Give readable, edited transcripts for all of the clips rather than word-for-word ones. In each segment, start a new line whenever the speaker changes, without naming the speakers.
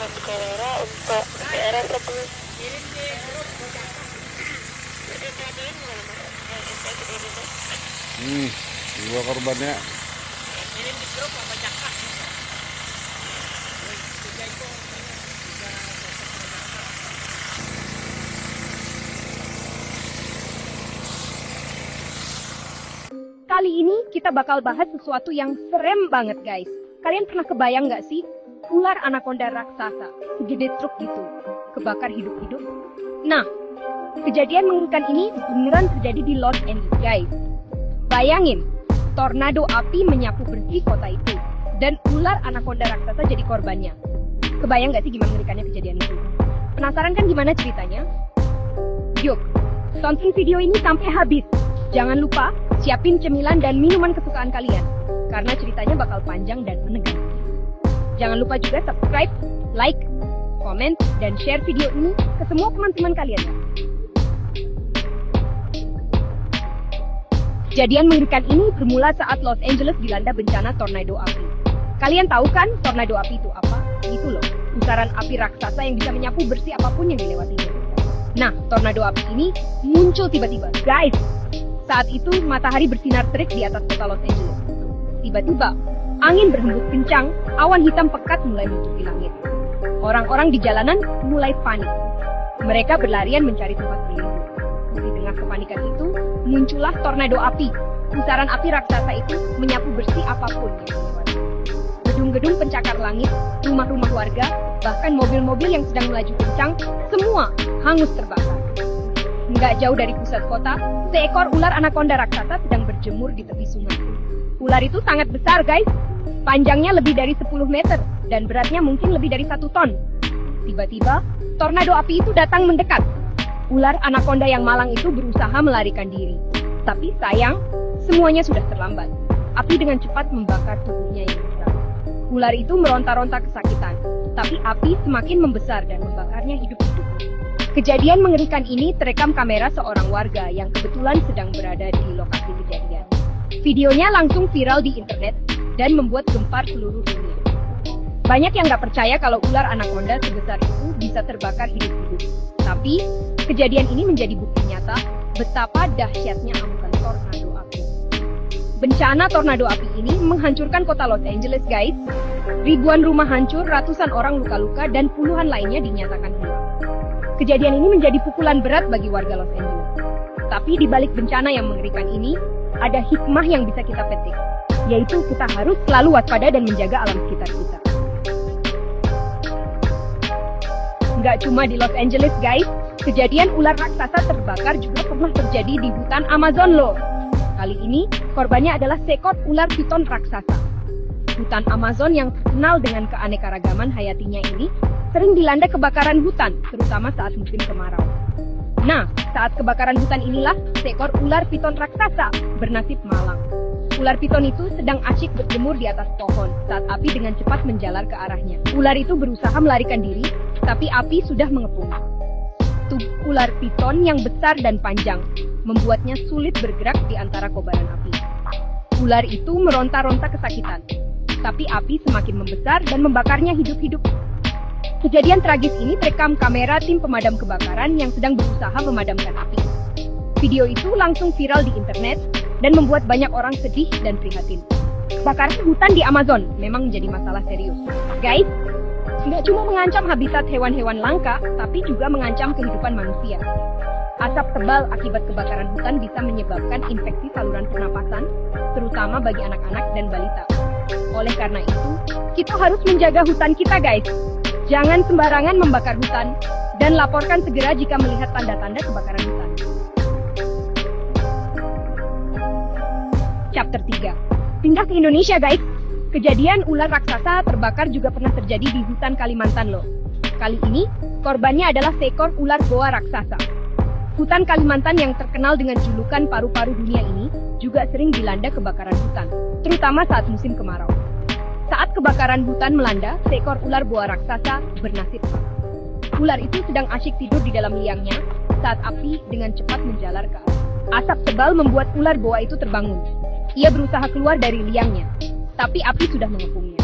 masuk kamera untuk daerah sebelum
dua korbannya.
Kali ini kita bakal bahas sesuatu yang serem banget guys. Kalian pernah kebayang nggak sih? Ular anaconda raksasa, segede truk gitu, kebakar hidup-hidup. Nah, kejadian mengerikan ini beneran terjadi di Los Angeles guys. Bayangin, tornado api menyapu bersih kota itu, dan ular anaconda raksasa jadi korbannya. Kebayang nggak sih gimana mengerikannya kejadian itu? Penasaran kan gimana ceritanya? Yuk, tonton video ini sampai habis. Jangan lupa siapin cemilan dan minuman kesukaan kalian, karena ceritanya bakal panjang dan menegangkan. Jangan lupa juga subscribe, like, komen, dan share video ini ke semua teman-teman kalian. Kejadian mengerikan ini bermula saat Los Angeles dilanda bencana tornado api. Kalian tahu kan tornado api itu apa? Itu loh, pusaran api raksasa yang bisa menyapu bersih apapun yang dilewatinya. Nah, tornado api ini muncul tiba-tiba. Guys, saat itu matahari bersinar terik di atas kota Los Angeles. Tiba-tiba, angin berhembus kencang, awan hitam pekat mulai menutupi langit. Orang-orang di jalanan mulai panik. Mereka berlarian mencari tempat berlindung. Di tengah kepanikan itu, muncullah tornado api. Pusaran api raksasa itu menyapu bersih apapun yang dilewati. Gedung-gedung pencakar langit, rumah-rumah warga, bahkan mobil-mobil yang sedang melaju kencang, semua hangus terbakar. Nggak jauh dari pusat kota, seekor ular anaconda raksasa sedang berjemur di tepi sungai. Ular itu sangat besar guys, panjangnya lebih dari 10 meter dan beratnya mungkin lebih dari 1 ton. Tiba-tiba, tornado api itu datang mendekat. Ular anaconda yang malang itu berusaha melarikan diri. Tapi sayang, semuanya sudah terlambat. Api dengan cepat membakar tubuhnya yang besar. Ular itu meronta-ronta kesakitan, tapi api semakin membesar dan membakarnya hidup-hidup. Kejadian mengerikan ini terekam kamera seorang warga yang kebetulan sedang berada di lokasi kejadian. Videonya langsung viral di internet dan membuat gempar seluruh dunia. Banyak yang nggak percaya kalau ular anaconda sebesar itu bisa terbakar hidup-hidup. Tapi, kejadian ini menjadi bukti nyata betapa dahsyatnya amukan tornado api. Bencana tornado api ini menghancurkan kota Los Angeles guys. Ribuan rumah hancur, ratusan orang luka-luka, dan puluhan lainnya dinyatakan hilang. Kejadian ini menjadi pukulan berat bagi warga Los Angeles. Tapi di balik bencana yang mengerikan ini, ada hikmah yang bisa kita petik, yaitu kita harus selalu waspada dan menjaga alam sekitar kita. Nggak cuma di Los Angeles guys, kejadian ular raksasa terbakar juga pernah terjadi di hutan Amazon loh. Kali ini, korbannya adalah seekor ular piton raksasa. Hutan Amazon yang terkenal dengan keanekaragaman hayatinya ini sering dilanda kebakaran hutan, terutama saat musim kemarau. Nah, saat kebakaran hutan inilah seekor ular piton raksasa bernasib malang. Ular piton itu sedang asyik berjemur di atas pohon saat api dengan cepat menjalar ke arahnya. Ular itu berusaha melarikan diri, tapi api sudah mengepung. Tubuh ular piton yang besar dan panjang membuatnya sulit bergerak di antara kobaran api. Ular itu meronta-ronta kesakitan, tapi api semakin membesar dan membakarnya hidup-hidup. Kejadian tragis ini terekam kamera tim pemadam kebakaran yang sedang berusaha memadamkan api. Video itu langsung viral di internet dan membuat banyak orang sedih dan prihatin. Kebakaran hutan di Amazon memang menjadi masalah serius. Guys, nggak cuma mengancam habitat hewan-hewan langka, tapi juga mengancam kehidupan manusia. Asap tebal akibat kebakaran hutan bisa menyebabkan infeksi saluran pernapasan, terutama bagi anak-anak dan balita. Oleh karena itu, kita harus menjaga hutan kita guys. Jangan sembarangan membakar hutan, dan laporkan segera jika melihat tanda-tanda kebakaran hutan. Chapter 3. Pindah ke Indonesia guys. Kejadian ular raksasa terbakar juga pernah terjadi di hutan Kalimantan loh. Kali ini, korbannya adalah seekor ular boa raksasa. Hutan Kalimantan yang terkenal dengan julukan paru-paru dunia ini juga sering dilanda kebakaran hutan, terutama saat musim kemarau. Saat kebakaran hutan melanda, seekor ular boa raksasa bernasib malang. Ular itu sedang asyik tidur di dalam liangnya saat api dengan cepat menjalar ke arah. Asap tebal membuat ular boa itu terbangun. Ia berusaha keluar dari liangnya, tapi api sudah mengepungnya.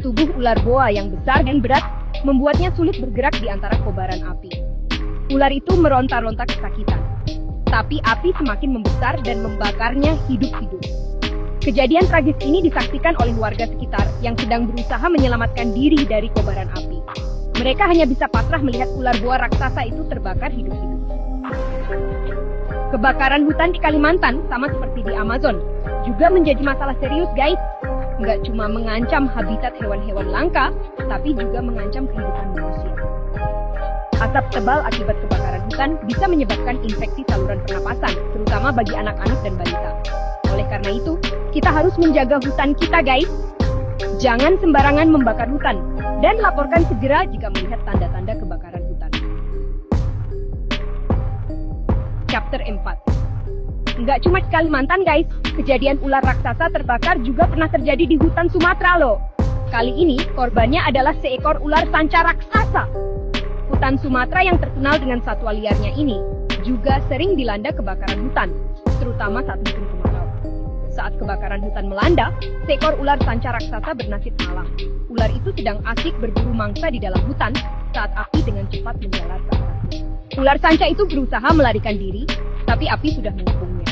Tubuh ular boa yang besar dan berat membuatnya sulit bergerak di antara kobaran api. Ular itu meronta-ronta kesakitan. Tapi api semakin membesar dan membakarnya hidup-hidup. Kejadian tragis ini disaksikan oleh warga sekitar yang sedang berusaha menyelamatkan diri dari kobaran api. Mereka hanya bisa pasrah melihat ular boa raksasa itu terbakar hidup-hidup. Kebakaran hutan di Kalimantan, sama seperti di Amazon, juga menjadi masalah serius, guys. Nggak cuma mengancam habitat hewan-hewan langka, tapi juga mengancam kehidupan manusia. Asap tebal akibat kebakaran hutan bisa menyebabkan infeksi saluran pernapasan, terutama bagi anak-anak dan balita. Oleh karena itu, kita harus menjaga hutan kita, guys. Jangan sembarangan membakar hutan, dan laporkan segera jika melihat tanda-tanda kebakaran hutan. Chapter 4. Nggak cuma di Kalimantan, guys. Kejadian ular raksasa terbakar juga pernah terjadi di hutan Sumatera, loh. Kali ini, korbannya adalah seekor ular sanca raksasa. Hutan Sumatera yang terkenal dengan satwa liarnya ini juga sering dilanda kebakaran hutan, terutama saat musim kemarau. Saat kebakaran hutan melanda, seekor ular sanca raksasa bernasib malang. Ular itu sedang asik berburu mangsa di dalam hutan saat api dengan cepat menjalar ke arahnya. Ular sanca itu berusaha melarikan diri, tapi api sudah mengepungnya.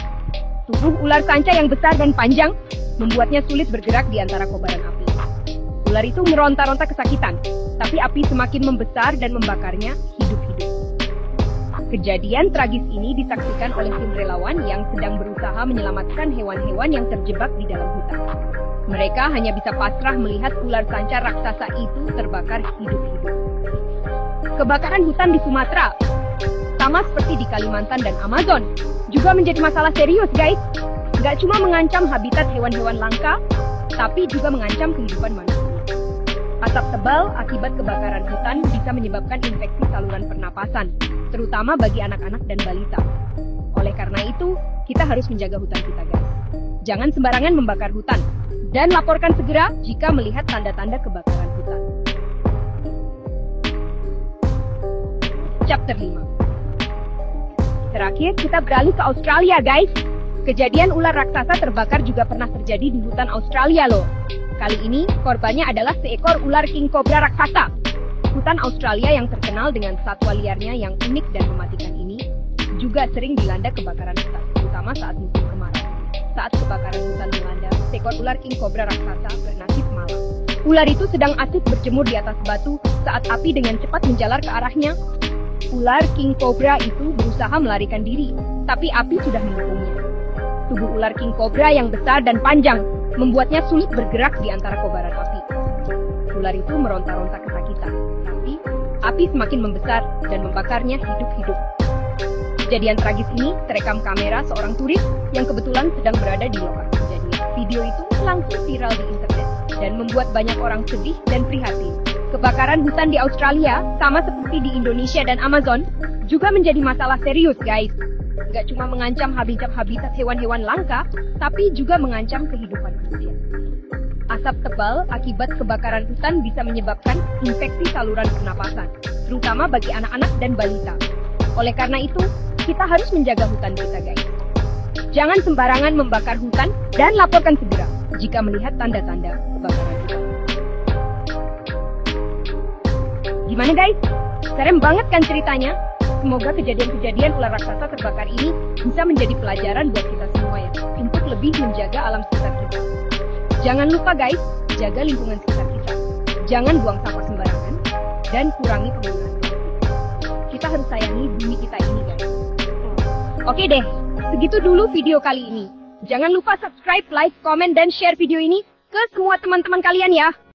Tubuh ular sanca yang besar dan panjang membuatnya sulit bergerak di antara kobaran api. Ular itu meronta-ronta kesakitan, tapi api semakin membesar dan membakarnya hidup-hidup. Kejadian tragis ini disaksikan oleh tim relawan yang sedang berusaha menyelamatkan hewan-hewan yang terjebak di dalam hutan. Mereka hanya bisa pasrah melihat ular sanca raksasa itu terbakar hidup-hidup. Kebakaran hutan di Sumatera, sama seperti di Kalimantan dan Amazon, juga menjadi masalah serius, guys. Nggak cuma mengancam habitat hewan-hewan langka, tapi juga mengancam kehidupan manusia. Asap tebal akibat kebakaran hutan bisa menyebabkan infeksi saluran pernapasan, terutama bagi anak-anak dan balita. Oleh karena itu, kita harus menjaga hutan kita, guys. Jangan sembarangan membakar hutan, dan laporkan segera jika melihat tanda-tanda kebakaran hutan. Chapter 5. Terakhir, kita beralih ke Australia, guys. Kejadian ular raksasa terbakar juga pernah terjadi di hutan Australia, loh. Kali ini, korbannya adalah seekor ular king cobra raksasa. Hutan Australia yang terkenal dengan satwa liarnya yang unik dan mematikan ini, juga sering dilanda kebakaran hutan, terutama saat musim kemarau. Saat kebakaran hutan melanda, seekor ular king cobra raksasa bernasib malang. Ular itu sedang asik berjemur di atas batu saat api dengan cepat menjalar ke arahnya. Ular king cobra itu berusaha melarikan diri, tapi api sudah mengepungnya. Tubuh ular king cobra yang besar dan panjang membuatnya sulit bergerak di antara kobaran api. Ular itu meronta-ronta kesakitan, tapi api semakin membesar dan membakarnya hidup-hidup. Kejadian tragis ini terekam kamera seorang turis yang kebetulan sedang berada di lokasi kejadian. Video itu langsung viral di internet dan membuat banyak orang sedih dan prihatin. Kebakaran hutan di Australia, sama seperti di Indonesia dan Amazon, juga menjadi masalah serius, guys. Gak cuma mengancam habitat hewan-hewan langka, tapi juga mengancam kehidupan manusia. Asap tebal akibat kebakaran hutan bisa menyebabkan infeksi saluran pernapasan, terutama bagi anak-anak dan balita. Oleh karena itu, kita harus menjaga hutan kita, guys. Jangan sembarangan membakar hutan dan laporkan segera jika melihat tanda-tanda kebakaran hutan. Gimana, guys? Serem banget kan ceritanya? Semoga kejadian-kejadian ular raksasa terbakar ini bisa menjadi pelajaran buat kita semua ya, untuk lebih menjaga alam sekitar kita. Jangan lupa, guys, jaga lingkungan sekitar kita. Jangan buang sampah sembarangan dan kurangi penggunaan plastik. Kita harus sayangi bumi kita ini, guys. Oke deh, segitu dulu video kali ini. Jangan lupa subscribe, like, komen, dan share video ini ke semua teman-teman kalian ya.